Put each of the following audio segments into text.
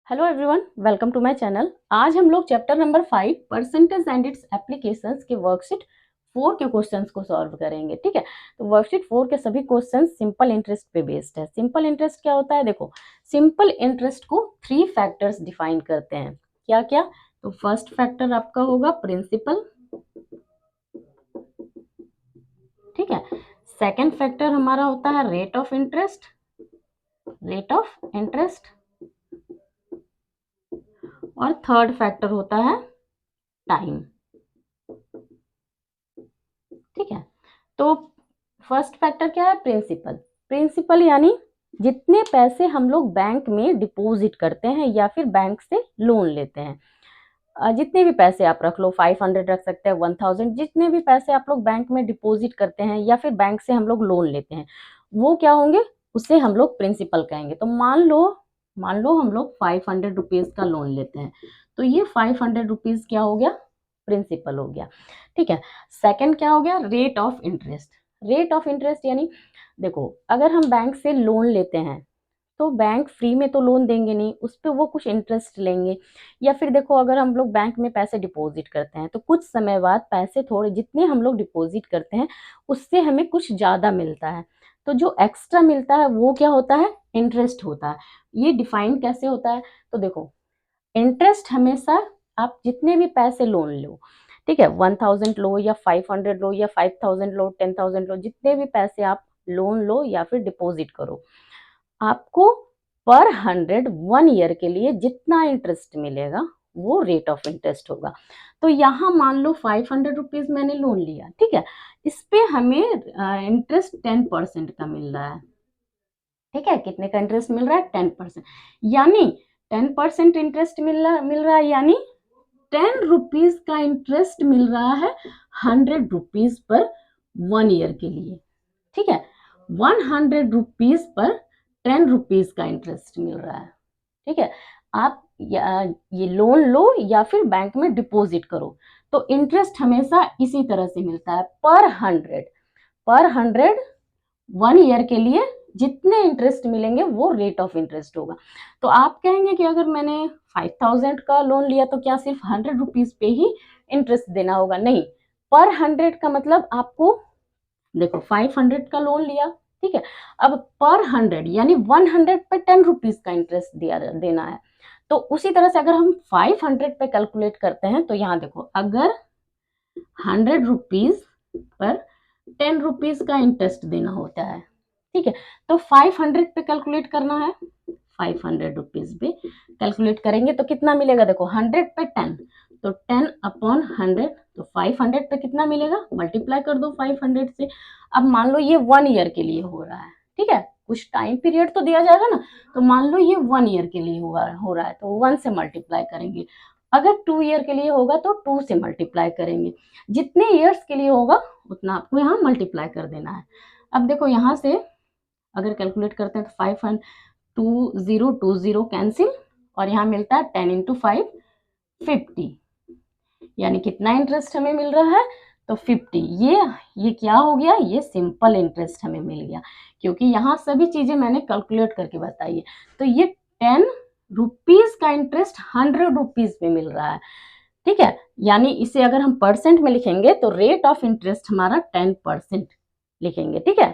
Hello everyone, welcome to my channel. आज हम लोग chapter number 5 percentage and its applications के वर्कशीट 4 के क्वेश्चंस को सॉल्व करेंगे। ठीक है, तो वर्कशीट 4 के सभी क्वेश्चंस सिंपल इंटरेस्ट पे बेस्ड है। सिंपल इंटरेस्ट क्या होता है? देखो, सिंपल इंटरेस्ट को 3 फैक्टर्स डिफाइन करते हैं। क्या क्या? तो फर्स्ट फैक्टर आपका होगा प्रिंसिपल। ठीक है, सेकेंड फैक्टर हमारा होता है रेट ऑफ इंटरेस्ट। और थर्ड फैक्टर होता है टाइम। ठीक है, तो फर्स्ट फैक्टर क्या है? प्रिंसिपल। प्रिंसिपल यानी जितने पैसे हम लोग बैंक में डिपॉजिट करते हैं या फिर बैंक से लोन लेते हैं। जितने भी पैसे आप रख लो, 500 रख सकते हैं, 1000, जितने भी पैसे आप लोग बैंक में डिपॉजिट करते हैं या फिर बैंक से हम लोग लोन लेते हैं, वो क्या होंगे? उसे हम लोग प्रिंसिपल कहेंगे। तो मान लो हम लोग 500 रुपीज का लोन लेते हैं, तो ये 500 रुपीज क्या हो गया? प्रिंसिपल हो गया। ठीक है, सेकंड क्या हो गया? Rate of interest. Rate of interest यानी देखो, अगर हम बैंक से लोन लेते हैं तो बैंक फ्री में तो लोन देंगे नहीं, उस पर वो कुछ इंटरेस्ट लेंगे। या फिर देखो, अगर हम लोग बैंक में पैसे डिपॉजिट करते हैं तो कुछ समय बाद पैसे थोड़े, जितने हम लोग डिपॉजिट करते हैं उससे हमें कुछ ज़्यादा मिलता है, तो जो एक्स्ट्रा मिलता है वो क्या होता है? इंटरेस्ट होता है। ये डिफाइन कैसे होता है? तो देखो, इंटरेस्ट हमेशा, आप जितने भी पैसे लोन लो, ठीक है, 1000 लो या 500 लो या 5000 लो, 10,000 लो, जितने भी पैसे आप लोन लो या फिर डिपॉजिट करो, आपको पर 100 1 ईयर के लिए जितना इंटरेस्ट मिलेगा वो रेट ऑफ इंटरेस्ट होगा। तो यहाँ मान लो 500 रुपीज मैंने लोन लिया, ठीक है, इस पे हमें इंटरेस्ट 10% का मिल रहा है। ठीक है, कितने का इंटरेस्ट मिल रहा है? 10%। यानी 10% इंटरेस्ट मिल रहा है, यानी 10 रुपीज का इंटरेस्ट मिल रहा है 100 रुपीज पर 1 ईयर के लिए। ठीक है, 100 रुपीज पर 10 रुपीज का इंटरेस्ट मिल रहा है। ठीक है, आप ये लोन लो या फिर बैंक में डिपॉजिट करो तो इंटरेस्ट हमेशा इसी तरह से मिलता है, पर हंड्रेड 1 ईयर के लिए जितने इंटरेस्ट मिलेंगे वो रेट ऑफ इंटरेस्ट होगा। तो आप कहेंगे कि अगर मैंने 5000 का लोन लिया तो क्या सिर्फ 100 रुपीज पे ही इंटरेस्ट देना होगा? नहीं, पर 100 का मतलब आपको, देखो 500 का लोन लिया, ठीक है, अब पर 100 यानी 100 पे 10 रुपीज का इंटरेस्ट देना है। तो उसी तरह से अगर हम 500 पे कैलकुलेट करते हैं तो यहाँ देखो, अगर 100 रुपीज पर 10 रुपीज का इंटरेस्ट देना होता है, ठीक है, तो 500 पे कैलकुलेट करना है। 500 रुपीज पे कैलकुलेट करेंगे तो कितना मिलेगा? देखो 100 पे 10, तो 10 अपॉन 100, तो 500 पे कितना मिलेगा? मल्टीप्लाई कर दो 500 से। अब मान लो ये 1 ईयर के लिए हो रहा है, ठीक है, कुछ टाइम पीरियड तो दिया जाएगा ना, तो मान लो ये 1 ईयर के लिए हो रहा है तो 1 से मल्टीप्लाई करेंगे। अगर 2 ईयर के लिए होगा तो 2 से मल्टीप्लाई करेंगे। जितने ईयर्स के लिए होगा उतना आपको यहाँ मल्टीप्लाई कर देना है। अब देखो, यहाँ से अगर कैलकुलेट करते हैं तो 500 20 कैंसिल, और यहाँ मिलता है 10 इंटू 5 50, यानी कितना इंटरेस्ट हमें मिल रहा है? तो 50। ये क्या हो गया? ये सिंपल इंटरेस्ट हमें मिल गया, क्योंकि यहाँ सभी चीजें मैंने कैलकुलेट करके बताई है। तो ये 10 रुपीज का इंटरेस्ट 100 रुपीज में मिल रहा है। ठीक है, यानी इसे अगर हम परसेंट में लिखेंगे तो रेट ऑफ इंटरेस्ट हमारा 10% लिखेंगे। ठीक है,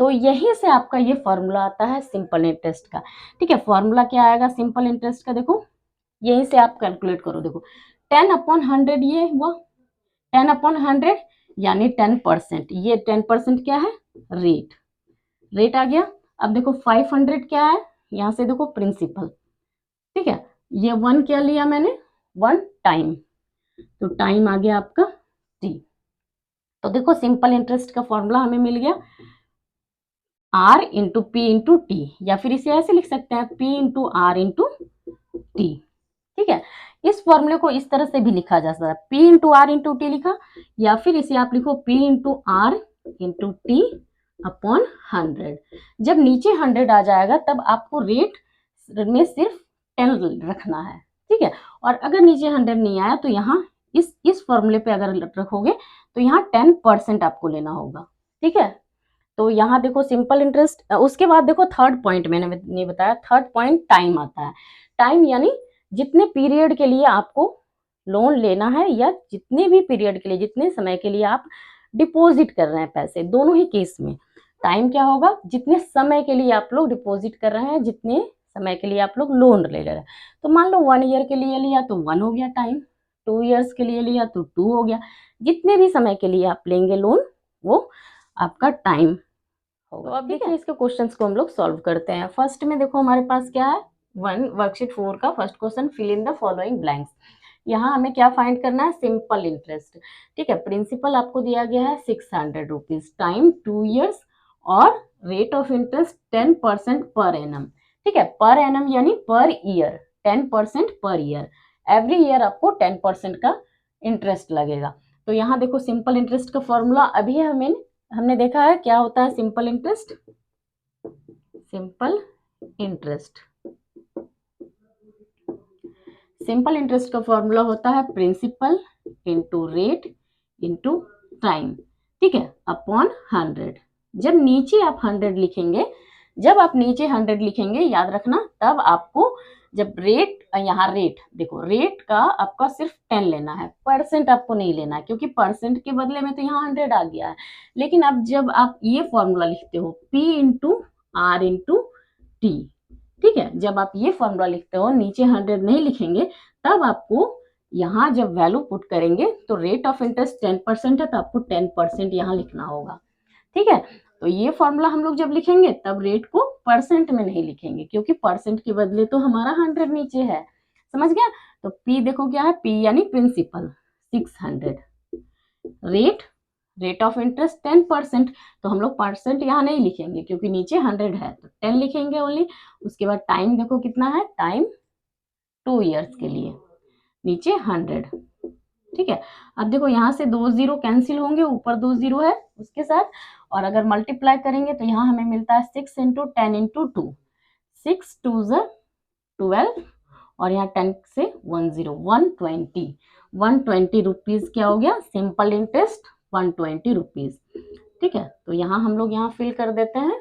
तो यहीं से आपका ये फॉर्मूला आता है सिंपल इंटरेस्ट का। ठीक है, फॉर्मूला क्या आएगा सिंपल इंटरेस्ट का? देखो, यहीं से आप कैलकुलेट करो। देखो 10 अपॉन 100 ये हुआ, 10 अपॉन 100 यानी 10%। ये 10% क्या है? रेट आ गया। अब देखो 500 क्या है? यहाँ से देखो प्रिंसिपल। ठीक है, ये 1 क्या लिया मैंने? 1 टाइम, तो टाइम आ गया आपका टी। तो देखो सिंपल इंटरेस्ट का फॉर्मूला हमें मिल गया, R into P into T, या फिर इसे ऐसे लिख सकते हैं P into R into T. ठीक है, इस फॉर्मूले को इस तरह से भी लिखा जा सकता है, P into R into T लिखा, या फिर इसे आप लिखो P into R into T upon 100। जब नीचे 100 आ जाएगा तब आपको रेट में सिर्फ 10 रखना है। ठीक है, और अगर नीचे 100 नहीं आया तो यहाँ इस फॉर्मूले पे अगर रखोगे तो यहाँ 10% आपको लेना होगा। ठीक है, तो यहाँ देखो सिंपल इंटरेस्ट, उसके बाद देखो थर्ड पॉइंट मैंने नहीं बताया, थर्ड पॉइंट टाइम आता है। टाइम यानी जितने पीरियड के लिए आपको लोन लेना है या जितने भी पीरियड के लिए, जितने समय के लिए आप डिपॉजिट कर रहे हैं पैसे, दोनों ही केस में टाइम क्या होगा, जितने समय के लिए आप लोग डिपॉजिट कर रहे हैं, जितने समय के लिए आप लोग लोन ले रहे हैं। तो मान लो 1 ईयर के लिए लिया तो 1 हो गया टाइम, 2 इयर्स के लिए लिया तो 2 हो गया। जितने भी समय के लिए आप लेंगे लोन वो आपका टाइम होगा। तो अब देखिए इसके क्वेश्चंस को हम लोग सॉल्व करते हैं। फर्स्ट में देखो हमारे पास क्या है, वर्कशीट 4 का first question, fill in the following blanks. यहाँ हमें क्या फाइंड करना है, सिंपल इंटरेस्ट। ठीक है, प्रिंसिपल आपको दिया गया है 600 रुपीज, टाइम 2 इयर्स और rate of interest 10% per annum. ठीक है, पर एनम यानी per year, 10% per year, every year आपको 10% का इंटरेस्ट लगेगा। तो यहाँ देखो सिंपल इंटरेस्ट का फॉर्मूला अभी हमने देखा है क्या होता है simple interest. Simple interest, simple interest का फॉर्मूला होता है principal into rate into time, ठीक है, अपॉन 100। जब नीचे आप 100 लिखेंगे, जब आप नीचे 100 लिखेंगे, याद रखना, तब आपको जब रेट, यहाँ रेट देखो, रेट का आपका सिर्फ 10 लेना है, परसेंट आपको नहीं लेना है, क्योंकि परसेंट के बदले में तो यहाँ 100 आ गया है। लेकिन अब जब आप ये फॉर्मूला लिखते हो P into R into T, ठीक है, जब आप ये फॉर्मूला लिखते हो, नीचे 100 नहीं लिखेंगे, तब आपको यहाँ जब वैल्यू पुट करेंगे तो रेट ऑफ इंटरेस्ट 10% है, तो आपको 10% यहाँ लिखना होगा। ठीक है, तो ये फॉर्मूला हम लोग जब लिखेंगे तब रेट को परसेंट में नहीं लिखेंगे, क्योंकि परसेंट के बदले तो हमारा 100 नीचे है, समझ गया। तो P देखो क्या है, P यानी प्रिंसिपल 600, रेट ऑफ इंटरेस्ट 10%, तो हम लोग परसेंट यहाँ नहीं लिखेंगे क्योंकि नीचे 100 है, तो 10 लिखेंगे ओनली। उसके बाद टाइम देखो कितना है, टाइम 2 इयर्स के लिए, नीचे 100। ठीक है, अब देखो यहाँ से 2 0 कैंसिल होंगे, ऊपर 2 0 है उसके साथ, और अगर मल्टीप्लाई करेंगे तो यहाँ हमें मिलता है 6 इंटू 10 इंटू 2, 6 2 12, और यहाँ 10 से 120 रुपीज क्या हो गया, सिंपल इंटरेस्ट 120 रुपीज। ठीक है, तो यहाँ हम लोग यहाँ फिल कर देते हैं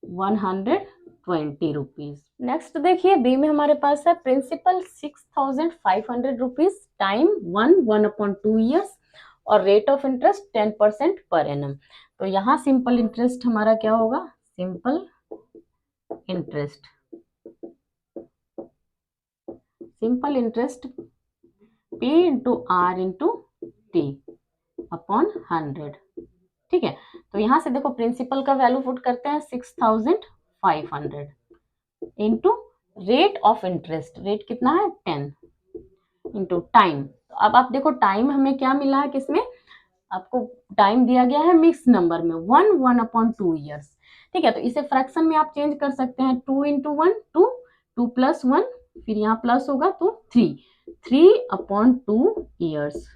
120 रुपीज। नेक्स्ट देखिए बी में हमारे पास है प्रिंसिपल 6500 रुपीज, टाइम 1/2 ईयर्स और rate of interest 10% per annum. तो यहाँ सिंपल इंटरेस्ट हमारा क्या होगा, simple interest, simple interest P into R into T upon 100। ठीक है, तो यहाँ से देखो प्रिंसिपल का वैल्यू पुट करते हैं 6500 into rate of interest, rate कितना है 10, इंटू टाइम। तो अब आप देखो टाइम हमें क्या मिला है, किसमें आपको टाइम दिया गया है मिक्स नंबर में, 1/2 ईयर्स। ठीक है, तो इसे फ्रैक्शन में आप चेंज कर सकते हैं, 2 इंटू 1 2, 2 प्लस 1, फिर यहाँ प्लस होगा तो 3/2 ईयर्स।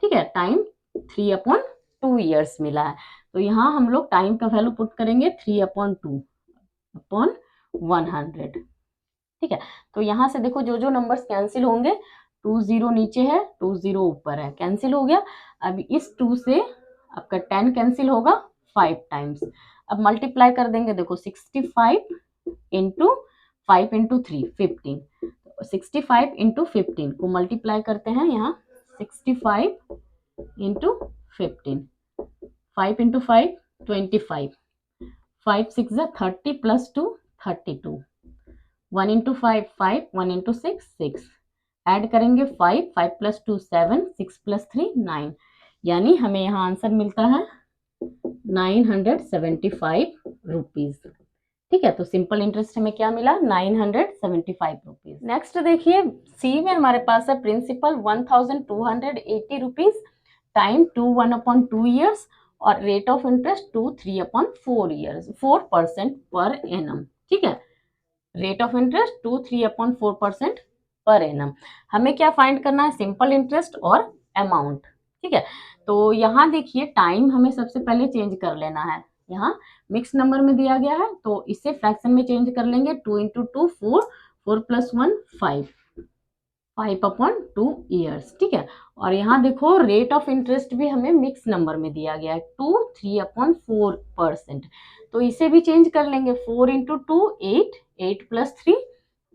ठीक है, टाइम 3/2 ईयर्स मिला है, तो यहाँ हम लोग टाइम का वैल्यू पुट करेंगे 3/2 अपॉन 100। ठीक है, तो यहाँ से देखो जो जो नंबर्स कैंसिल होंगे, 2 0 नीचे है, 2 0 ऊपर है, कैंसिल हो गया। अब इस 2 से आपका 10 कैंसिल होगा 5 टाइम्स। अब मल्टीप्लाई कर देंगे, देखो 65 इंटू 5 इंटू 3 15, 65 इंटू 15 को मल्टीप्लाई करते हैं, यहाँ 65 into 15, 5 into 5 25, 5 6 30 plus 2 32, 1 into 5 5, 1 into 6 6, add करेंगे 5 5 प्लस 2 7, 6 प्लस 3 9, यानी हमें यहाँ आंसर मिलता है 975 रुपीज। ठीक है, तो सिंपल इंटरेस्ट हमें क्या मिला, 975 रुपीज। नेक्स्ट देखिए सी में हमारे पास है प्रिंसिपल 1280 रुपीज, टाइम 1/2 ईयर्स और rate of interest 3/4 years, 4% per annum. ठीक है, rate of interest 3/4% per annum. हमें क्या फाइंड करना है, सिंपल इंटरेस्ट और अमाउंट। ठीक है, तो यहाँ देखिए टाइम हमें सबसे पहले चेंज कर लेना है, यहाँ मिक्स नंबर में दिया गया है तो इसे फ्रैक्शन में चेंज कर लेंगे, 2 इंटू 2 4, 4 प्लस 1 5, 5/2 ईयर्स, ठीक है। और यहाँ देखो रेट ऑफ इंटरेस्ट भी हमें मिक्स नंबर में दिया गया है 2 3/4%। तो इसे भी चेंज कर लेंगे, 4 इंटू 2 8, 8 प्लस 3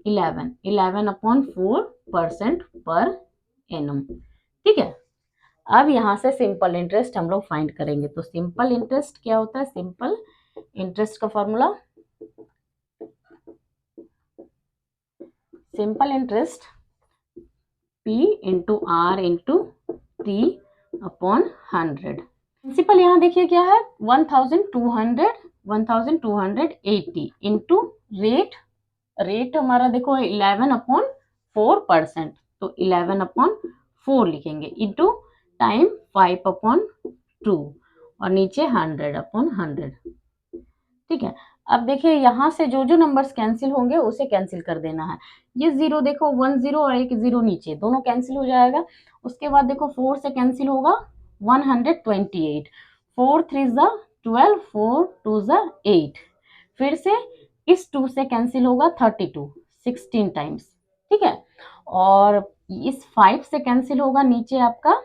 11, 11/4% पर एनम, ठीक है। अब यहाँ से सिंपल इंटरेस्ट हम लोग फाइंड करेंगे। तो सिंपल इंटरेस्ट क्या होता है? सिंपल इंटरेस्ट का formula, simple interest P into R into T upon 100। Principal यहाँ देखिए क्या है, 1280 इंटू रेट हमारा देखो 11/4%, तो 11/4 लिखेंगे इंटू टाइम 5/2 और नीचे 100/100, ठीक है। अब देखिए यहाँ से जो जो नंबर्स कैंसिल होंगे उसे कैंसिल कर देना है। ये जीरो देखो, 1 0 और एक जीरो नीचे, दोनों कैंसिल हो जाएगा। उसके बाद देखो 4 से कैंसिल होगा 128, 4 3 12, 4 2 8, फिर से इस 2 से कैंसिल होगा 32, 16 टाइम्स, ठीक है। और इस 5 से कैंसिल होगा नीचे आपका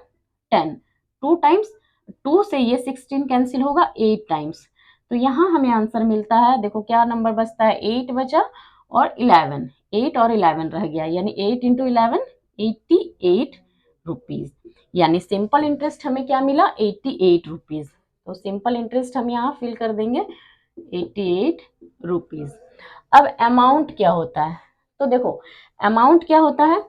10, 2 टाइम्स, 2 से ये 16 कैंसिल होगा 8 टाइम्स। तो यहाँ हमें आंसर मिलता है, देखो क्या नंबर बचता है, 8 बचा और 11, 8 और 11 रह गया, यानी 8 इंटू 11 88 रुपीज, यानी सिंपल इंटरेस्ट हमें क्या मिला, 88 रुपीज। तो सिंपल इंटरेस्ट हम यहाँ फिल कर देंगे 88 रुपीज। अब अमाउंट क्या होता है? तो देखो अमाउंट क्या होता है,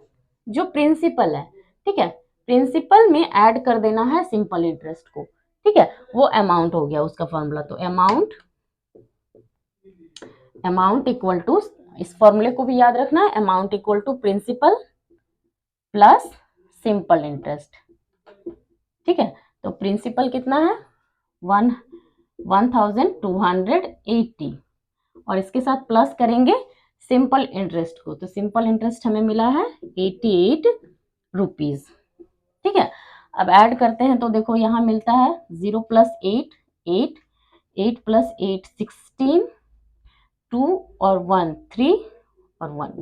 जो प्रिंसिपल है, ठीक है, प्रिंसिपल में ऐड कर देना है सिंपल इंटरेस्ट को, ठीक है, वो अमाउंट हो गया उसका फॉर्मूला। तो अमाउंट इक्वल टू, इस फॉर्मूले को भी याद रखना है, amount equal to principal plus simple interest, ठीक है। तो प्रिंसिपल कितना है, 1280 और इसके साथ प्लस करेंगे सिंपल इंटरेस्ट को, तो सिंपल इंटरेस्ट हमें मिला है 88 रुपीज, ठीक है। अब ऐड करते हैं तो देखो यहाँ मिलता है 0 + 8 8, 8 + 8 16, 2 और 1 3 और 1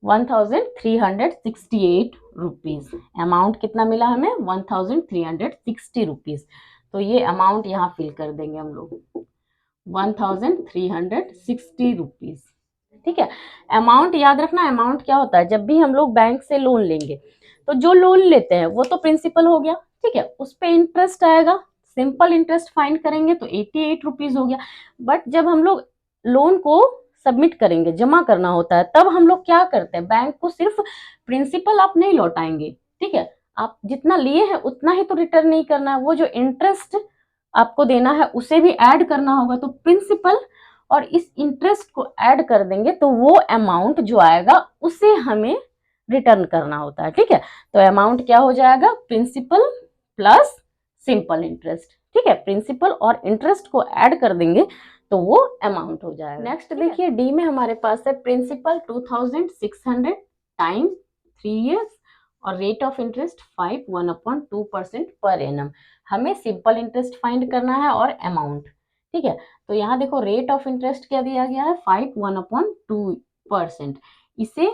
1368 रुपीज। अमाउंट कितना मिला हमें, 1360 रुपीज। तो ये अमाउंट यहाँ फिल कर देंगे हम लोग, 1360 रुपीज, ठीक है। अमाउंट याद रखना, अमाउंट क्या होता है, जब भी हम लोग बैंक से लोन लेंगे तो जो लोन लेते हैं वो तो प्रिंसिपल हो गया, ठीक है, उस पे इंटरेस्ट आएगा, सिंपल इंटरेस्ट फाइंड करेंगे तो 88 रुपीज हो गया। बट जब हम लोग लोन को सबमिट करेंगे, जमा करना होता है, तब हम लोग क्या करते हैं, बैंक को सिर्फ प्रिंसिपल आप नहीं लौटाएंगे, ठीक है, आप जितना लिए हैं उतना ही तो रिटर्न नहीं करना है, वो जो इंटरेस्ट आपको देना है उसे भी ऐड करना होगा। तो प्रिंसिपल और इस इंटरेस्ट को ऐड कर देंगे तो वो अमाउंट जो आएगा उसे हमें रिटर्न करना होता है, ठीक है। तो अमाउंट क्या हो जाएगा, प्रिंसिपल प्लस सिंपल इंटरेस्ट, ठीक है, प्रिंसिपल और इंटरेस्ट को ऐड कर देंगे तो वो अमाउंट हो जाएगा। नेक्स्ट देखिए डी में हमारे पास है प्रिंसिपल 2600 टाइम 3 इयर्स और rate of interest 5 1/2% per annum. हमें सिंपल इंटरेस्ट फाइंड करना है और अमाउंट, ठीक है। तो यहाँ देखो रेट ऑफ इंटरेस्ट क्या दिया गया है, 5 1/2%। इसे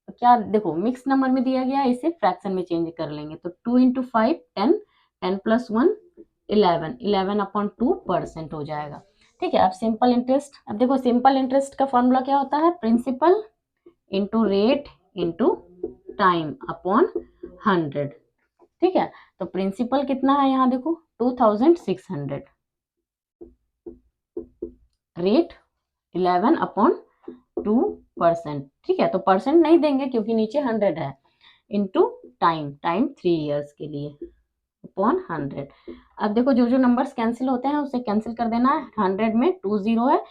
क्या देखो मिक्स नंबर में दिया गया है, इसे फ्रैक्शन में चेंज कर लेंगे। तो 2 × 5 10, 10 + 1 11, 11/2% हो जाएगा, ठीक है। अब सिंपल इंटरेस्ट, अब देखो सिंपल इंटरेस्ट का फॉर्मूला क्या होता है, principal into rate into time upon 100, ठीक है। तो प्रिंसिपल कितना है यहाँ देखो 2600, रेट 11/2%, ठीक है। तो परसेंट नहीं देंगे क्योंकि नीचे 100 है, इंटू टाइम 3 इयर्स के लिए अपॉन 100। अब देखो जो जो नंबर्स कैंसिल होते हैं उसे कैंसिल कर देना है, 100 में 2 0 है,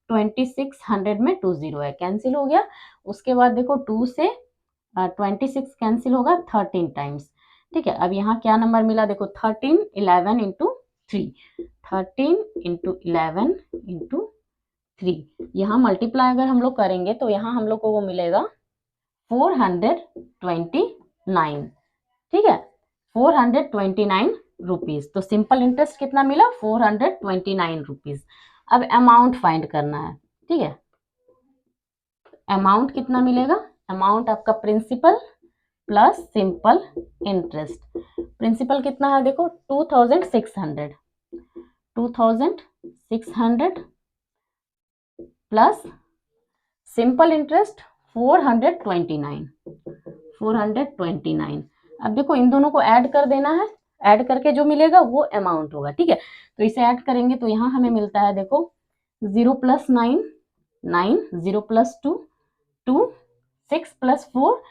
26 100 में 2 0 है, कैंसिल हो गया। उसके बाद देखो 2 से 26 कैंसिल होगा 13 टाइम्स, ठीक है। अब यहाँ क्या नंबर मिला देखो 13 11 × 3, 13 × 11 × 3, यहाँ मल्टीप्लाई अगर हम लोग करेंगे तो यहाँ हम लोग को वो मिलेगा 429, ठीक है, 429 रुपीज। तो सिंपल इंटरेस्ट कितना मिला, 429 रुपीज। अब अमाउंट फाइंड करना है, ठीक है, अमाउंट कितना मिलेगा, अमाउंट आपका principal plus simple interest. Principal कितना है देखो 2600 प्लस सिंपल इंटरेस्ट 429। अब देखो इन दोनों को ऐड कर देना है, ऐड करके जो मिलेगा वो अमाउंट होगा। ठीक है, तो इसे ऐड करेंगे तो यहाँ हमें मिलता है देखो 0 + 9 9, 0 + 2 2, 6 + 4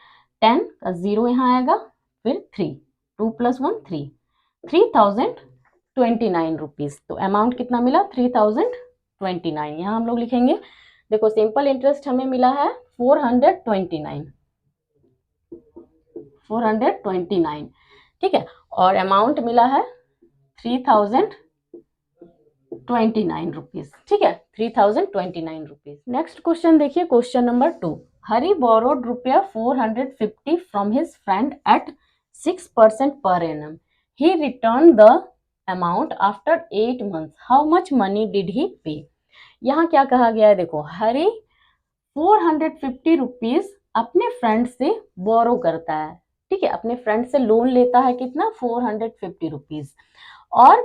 10 का 0 यहाँ आएगा, फिर 3, 2 + 1 3, 3029 रुपीज। तो अमाउंट कितना मिला 3029। यहाँ हम लोग लिखेंगे देखो सिंपल इंटरेस्ट हमें मिला है 429। ठीक है, और अमाउंट मिला है 3029 रुपीज। ठीक है, 3029 रुपीज। नेक्स्ट क्वेश्चन देखिए, क्वेश्चन नंबर 2। हरी बोरोड रुपया 450 from his friend at 6% per annum. He return the amount after 8 months। How much money did he पे। यहाँ क्या कहा गया है देखो, हरी 450 रुपीज अपने फ्रेंड से बोरो करता है। ठीक है, अपने फ्रेंड से लोन लेता है कितना 450 रुपीज, और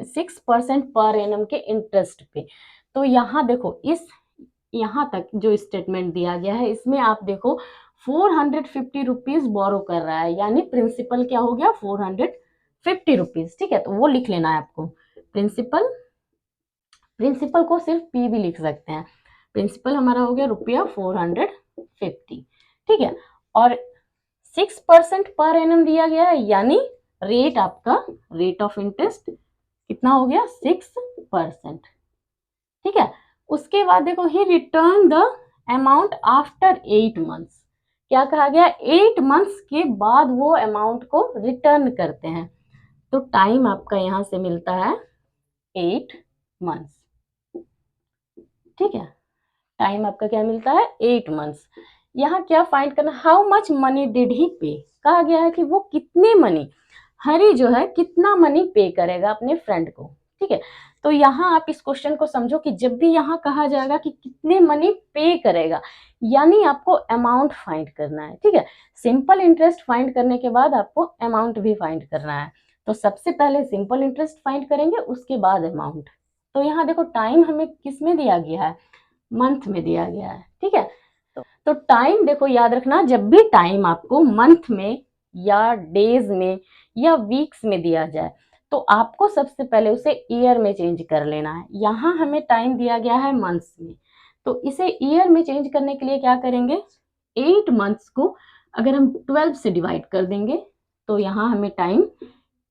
6% पर एनम के इंटरेस्ट पे। तो यहाँ देखो इस यहाँ तक जो स्टेटमेंट दिया गया है इसमें आप देखो 450 रुपीज बोरो कर रहा है, यानी प्रिंसिपल क्या हो गया 450 रुपीज। ठीक है, तो वो लिख लेना है आपको। प्रिंसिपल को सिर्फ पी भी लिख सकते हैं। प्रिंसिपल हमारा हो गया रुपया 450। ठीक है, और 6% पर एनम दिया गया है, यानी रेट आपका रेट ऑफ इंटरेस्ट कितना हो गया 6%। ठीक है, उसके बाद देखो ही return the amount after 8 months। क्या कहा गया 8 months के बाद वो अमाउंट को रिटर्न करते हैं। तो टाइम आपका यहां से मिलता है 8 months। ठीक है, टाइम आपका क्या मिलता है 8 months। यहाँ क्या फाइंड करना, how much money did he पे। कहा गया है कि वो कितने मनी, हरी जो है कितना मनी पे करेगा अपने फ्रेंड को। ठीक है, तो यहाँ आप इस क्वेश्चन को समझो कि जब भी यहाँ कहा जाएगा कि कितने मनी पे करेगा, यानी आपको अमाउंट फाइंड करना है। ठीक है, सिंपल इंटरेस्ट फाइंड करने के बाद आपको अमाउंट भी फाइंड करना है। तो सबसे पहले सिंपल इंटरेस्ट फाइंड करेंगे, उसके बाद अमाउंट। तो यहाँ देखो टाइम हमें किस में दिया गया है, मंथ में दिया गया है। ठीक है, तो टाइम देखो याद रखना, जब भी टाइम आपको मंथ में या डेज में या वीक्स में दिया जाए तो आपको सबसे पहले उसे ईयर में चेंज कर लेना है। यहाँ हमें टाइम दिया गया है मंथ्स में, तो इसे ईयर में चेंज करने के लिए क्या करेंगे, 8 months को अगर हम 12 से डिवाइड कर देंगे तो यहाँ हमें टाइम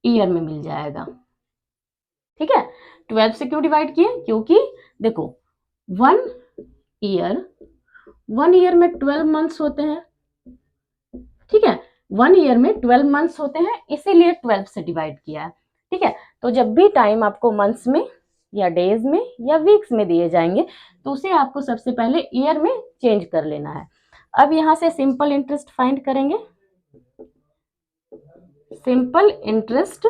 ईयर में मिल जाएगा। ठीक है, 12 से क्यों डिवाइड किए, क्योंकि देखो 1 ईयर में 12 months होते हैं। ठीक है, 1 ईयर में 12 months होते हैं, इसीलिए 12 से डिवाइड किया है। ठीक है, तो जब भी टाइम आपको मंथ्स में या डेज में या वीक्स में दिए जाएंगे तो उसे आपको सबसे पहले ईयर में चेंज कर लेना है। अब यहां से सिंपल इंटरेस्ट फाइंड करेंगे। Simple interest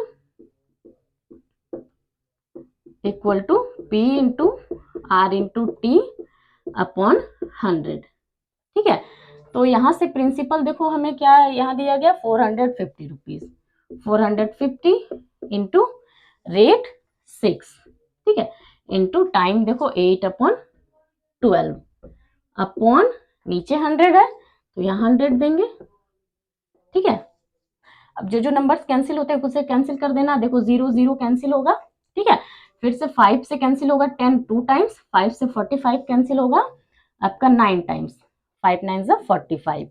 equal to P into R into T upon 100। ठीक है, तो यहाँ से प्रिंसिपल देखो हमें क्या यहाँ दिया गया 450 रुपीज, 450 इंटू रेट 6। ठीक है, इंटू टाइम देखो 8/12 अपॉन नीचे 100 है तो यहाँ 100 देंगे। ठीक है, अब जो जो नंबर्स कैंसिल होते हैं उसे कैंसिल कर देना। देखो 0 0 कैंसिल होगा। ठीक है, फिर से 5 से कैंसिल होगा 10 2 टाइम्स, 5 से 45 कैंसिल होगा आपका 9 टाइम्स, 5 9 = 45।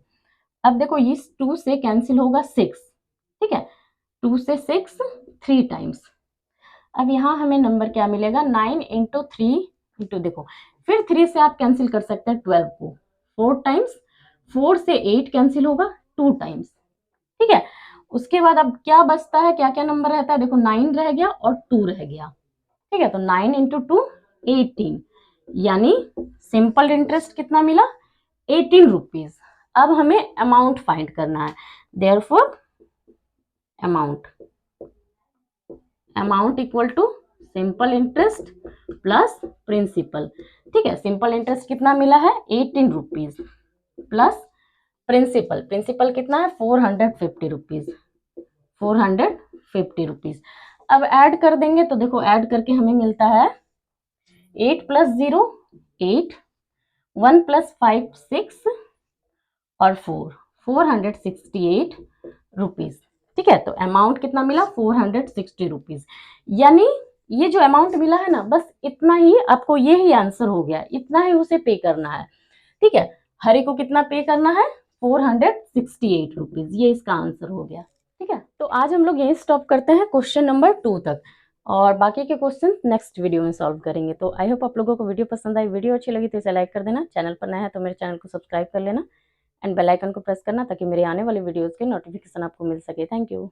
अब देखो इस 2 से कैंसिल होगा 6। ठीक है, 2 से 6 3 टाइम्स। अब यहाँ हमें नंबर क्या मिलेगा 9 × 3 × देखो फिर 3 से आप कैंसिल कर सकते हैं 12 को 4 टाइम्स, 4 से 8 कैंसिल होगा 2 टाइम्स। ठीक है, उसके बाद अब क्या बचता है, क्या क्या नंबर रहता है, देखो 9 रह गया और 2 रह गया। ठीक है, तो 9 × 2 18, यानी सिंपल इंटरेस्ट कितना मिला 18 रुपीज। अब हमें अमाउंट फाइंड करना है, therefore amount equal to simple interest plus principal. ठीक है, सिंपल इंटरेस्ट कितना मिला है 18 रुपीज प्लस प्रिंसिपल, प्रिंसिपल कितना है 450 रुपीज, 450 रुपीज। अब ऐड कर देंगे तो देखो ऐड करके हमें मिलता है 8 + 0 8, 1 + 5 6 और 4, 468 रुपीज। ठीक है, तो अमाउंट कितना मिला 460 रुपीज। यानी ये जो अमाउंट मिला है ना, बस इतना ही आपको, ये ही आंसर हो गया, इतना ही उसे पे करना है। ठीक है, हरि को कितना पे करना है 468 रुपीज, ये इसका आंसर हो गया। ठीक है, तो आज हम लोग यही स्टॉप करते हैं क्वेश्चन नंबर 2 तक, और बाकी के क्वेश्चन नेक्स्ट वीडियो में सॉल्व करेंगे। तो आई होप आप लोगों को वीडियो पसंद आई, वीडियो अच्छी लगी तो इसे लाइक कर देना, चैनल पर नया है तो मेरे चैनल को सब्सक्राइब कर लेना एंड बेल आइकन को प्रेस करना ताकि मेरे आने वाली वीडियोस के नोटिफिकेशन आपको मिल सके। Thank you.